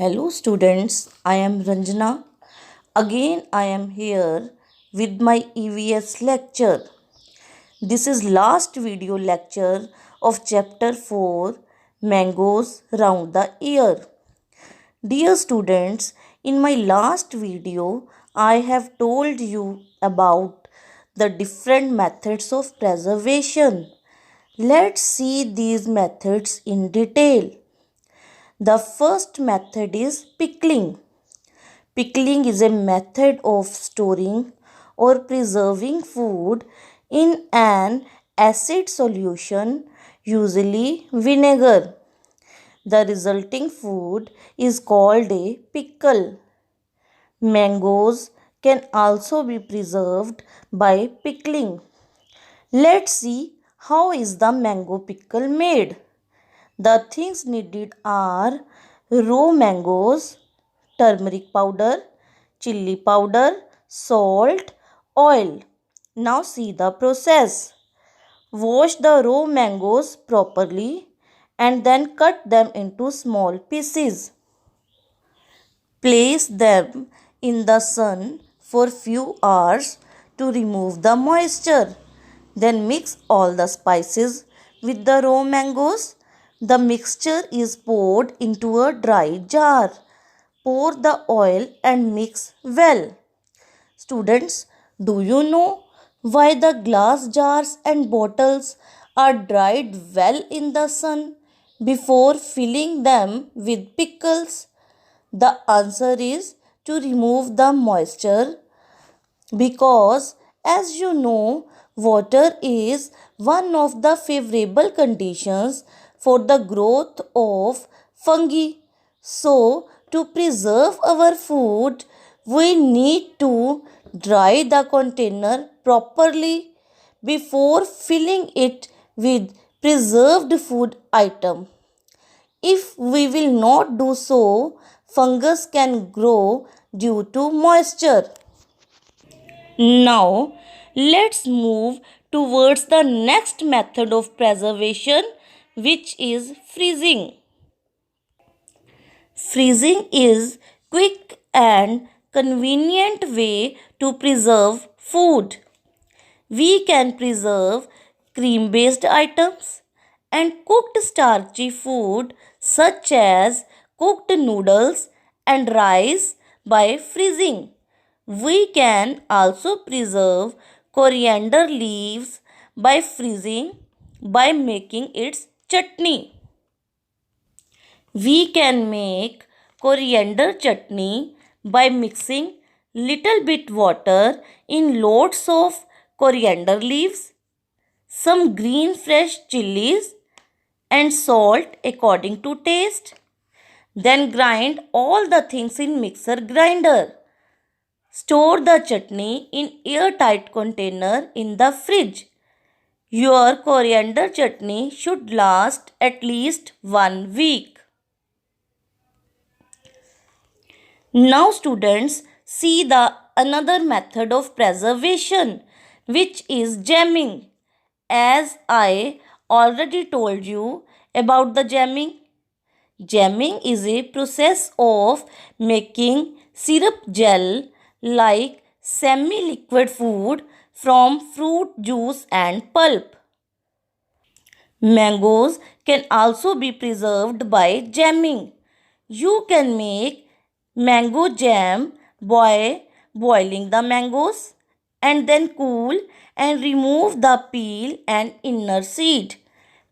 Hello students, I am Ranjana. Again I am here with my EVS lecture. This is last video lecture of chapter 4 Mangoes Round the Year. Dear students, in my last video I have told you about the different methods of preservation. Let's see these methods in detail. The first method is pickling. Pickling is a method of storing or preserving food in an acid solution, usually vinegar. The resulting food is called a pickle. Mangoes can also be preserved by pickling. Let's see how is the mango pickle made. The things needed are raw mangoes, turmeric powder, chili powder, salt, oil. Now see the process. Wash the raw mangoes properly and then cut them into small pieces. Place them in the sun for few hours to remove the moisture. Then mix all the spices with the raw mangoes. The mixture is poured into a dry jar. Pour the oil and mix well. Students, do you know why the glass jars and bottles are dried well in the sun before filling them with pickles? The answer is to remove the moisture because, as you know, water is one of the favorable conditions for the growth of fungi. So, to preserve our food, we need to dry the container properly before filling it with preserved food item. If we will not do so, fungus can grow due to moisture. Now, let's move towards the next method of preservation, which is freezing. Freezing is quick and convenient way to preserve food. We can preserve cream-based items and cooked starchy food such as cooked noodles and rice by freezing. We can also preserve coriander leaves by freezing by making its chutney. We can make coriander chutney by mixing little bit water in lots of coriander leaves, some green fresh chilies and salt according to taste. Then grind all the things in mixer grinder. Store the chutney in airtight container in the fridge. Your coriander chutney should last at least 1 week. Now students, see the another method of preservation, which is jamming. As I already told you about the jamming. Jamming is a process of making syrup gel like semi-liquid food from fruit juice and pulp. Mangoes can also be preserved by jamming. You can make mango jam by boiling the mangoes and then cool and remove the peel and inner seed.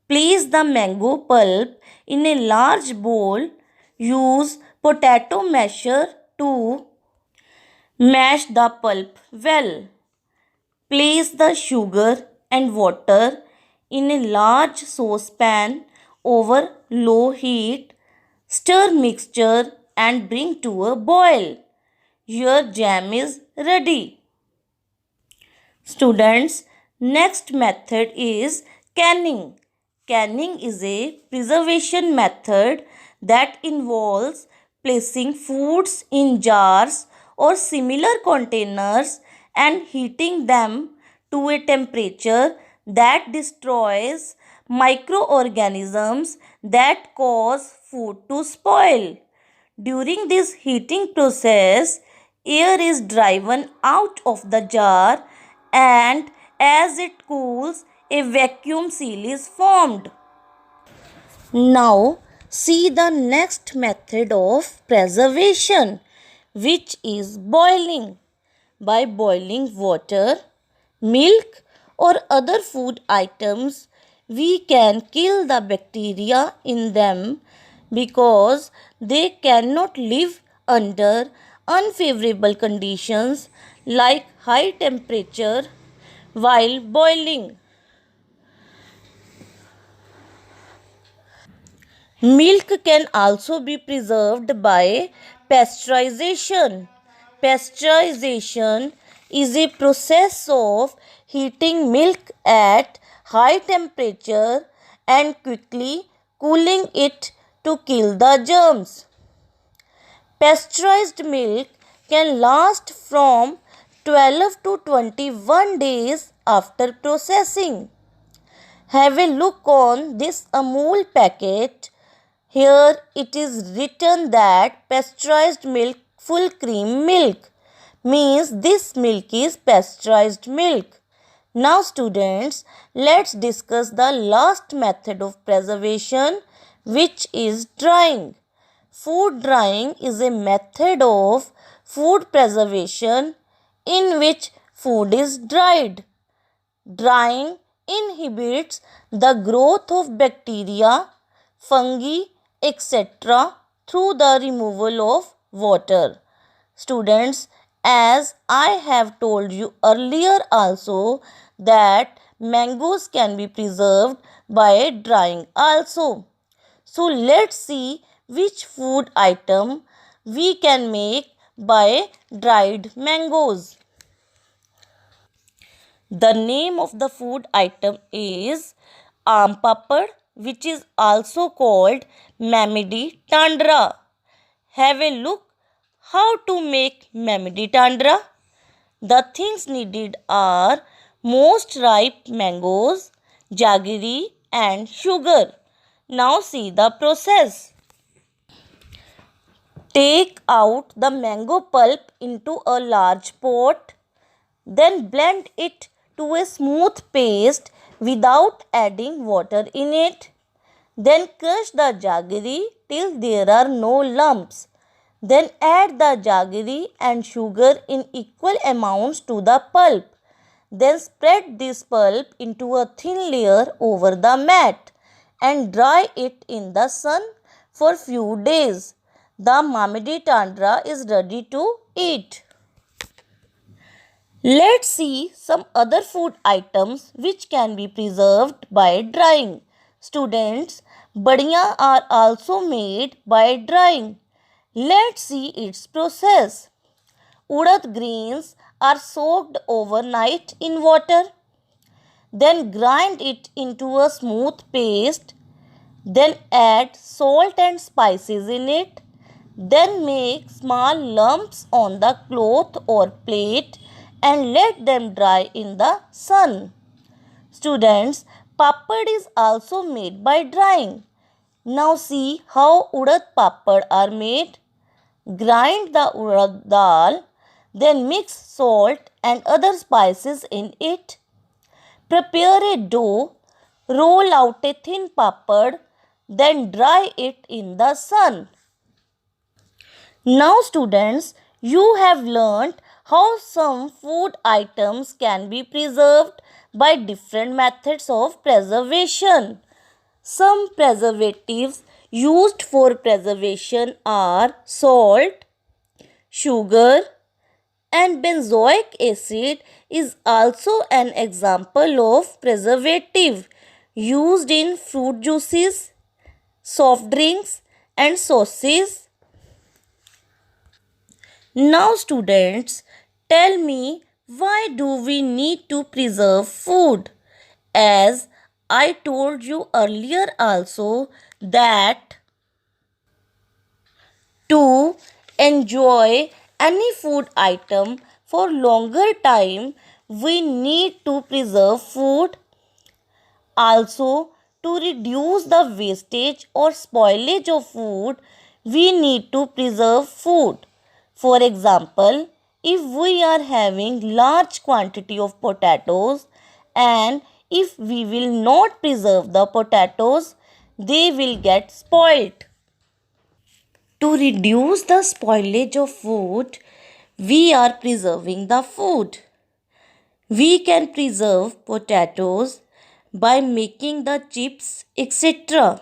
Place the mango pulp in a large bowl. Use potato masher to mash the pulp well. Place the sugar and water in a large saucepan over low heat. Stir mixture and bring to a boil. Your jam is ready. Students, next method is canning. Canning is a preservation method that involves placing foods in jars or similar containers and heating them to a temperature that destroys microorganisms that cause food to spoil. During this heating process, air is driven out of the jar and as it cools, a vacuum seal is formed. Now, see the next method of preservation, which is boiling. By boiling water, milk, or other food items, we can kill the bacteria in them because they cannot live under unfavorable conditions like high temperature while boiling. Milk can also be preserved by pasteurization. Pasteurization is a process of heating milk at high temperature and quickly cooling it to kill the germs. Pasteurized milk can last from 12 to 21 days after processing. Have a look on this Amul packet. Here it is written that pasteurized milk, full cream milk, means this milk is pasteurized milk. Now students, let's discuss the last method of preservation, which is drying. Food drying is a method of food preservation in which food is dried. Drying inhibits the growth of bacteria, fungi, etc. through the removal of water. Students, as I have told you earlier also that mangoes can be preserved by drying also. So let's see which food item we can make by dried mangoes. The name of the food item is aam papad, which is also called Mamidi Tandra. Have a look how to make Mamidi Tandra. The things needed are most ripe mangoes, jaggery and sugar. Now see the process. Take out the mango pulp into a large pot. Then blend it to a smooth paste without adding water in it. Then crush the jaggery till there are no lumps. Then add the jaggery and sugar in equal amounts to the pulp. Then spread this pulp into a thin layer over the mat and dry it in the sun for few days. The Mamidi Tandra is ready to eat. Let's see some other food items which can be preserved by drying. Students, badiyan are also made by drying. Let's see its process. Urad grains are soaked overnight in water. Then grind it into a smooth paste. Then add salt and spices in it. Then make small lumps on the cloth or plate and let them dry in the sun. Students, papad is also made by drying. Now see how urad papad are made. Grind the urad dal, then mix salt and other spices in it. Prepare a dough, roll out a thin papad, then dry it in the sun. Now students, you have learnt how some food items can be preserved by different methods of preservation. Some preservatives used for preservation are salt, sugar, and benzoic acid is also an example of preservative used in fruit juices, soft drinks, and sauces. Now students, tell me, why do we need to preserve food? As I told you earlier also that to enjoy any food item for longer time, we need to preserve food. Also, to reduce the wastage or spoilage of food, we need to preserve food. For example, if we are having large quantity of potatoes and if we will not preserve the potatoes, they will get spoilt. To reduce the spoilage of food, we are preserving the food. We can preserve potatoes by making the chips, etc.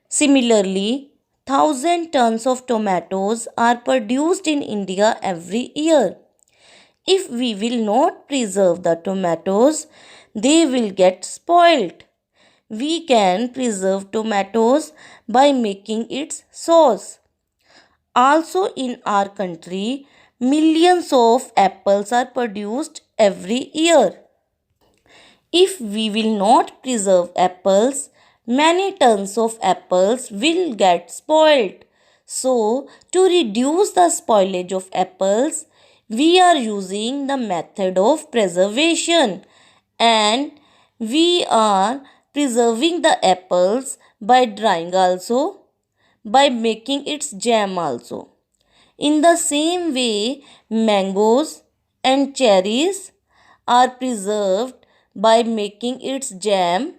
Similarly, 1,000 tons of tomatoes are produced in India every year. If we will not preserve the tomatoes, they will get spoiled. We can preserve tomatoes by making its sauce. Also, in our country, millions of apples are produced every year. If we will not preserve apples, many tons of apples will get spoiled. So, to reduce the spoilage of apples, we are using the method of preservation and we are preserving the apples by drying also, by making its jam also. In the same way, mangoes and cherries are preserved by making its jam,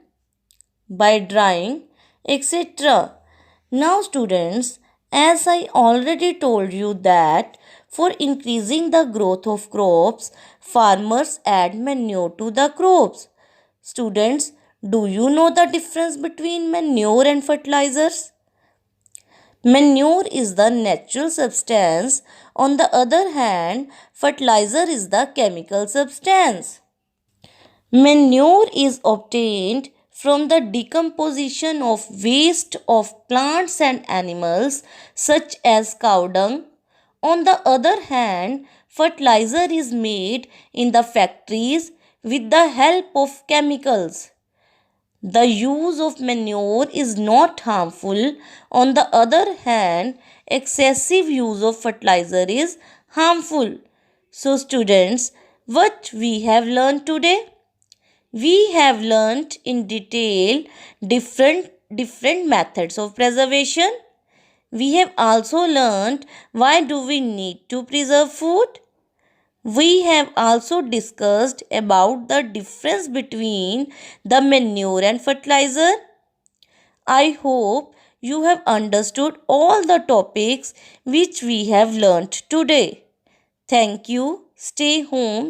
by drying, etc. Now, students, as I already told you that for increasing the growth of crops, farmers add manure to the crops. Students, do you know the difference between manure and fertilizers? Manure is the natural substance. On the other hand, fertilizer is the chemical substance. Manure is obtained from the decomposition of waste of plants and animals such as cow dung. On the other hand, fertilizer is made in the factories with the help of chemicals. The use of manure is not harmful. On the other hand, excessive use of fertilizer is harmful. So, students, what we have learned today? We have learnt in detail different methods of preservation. We have also learnt why do we need to preserve food. We have also discussed about the difference between the manure and fertilizer. I hope you have understood all the topics which we have learnt today. Thank you. Stay home.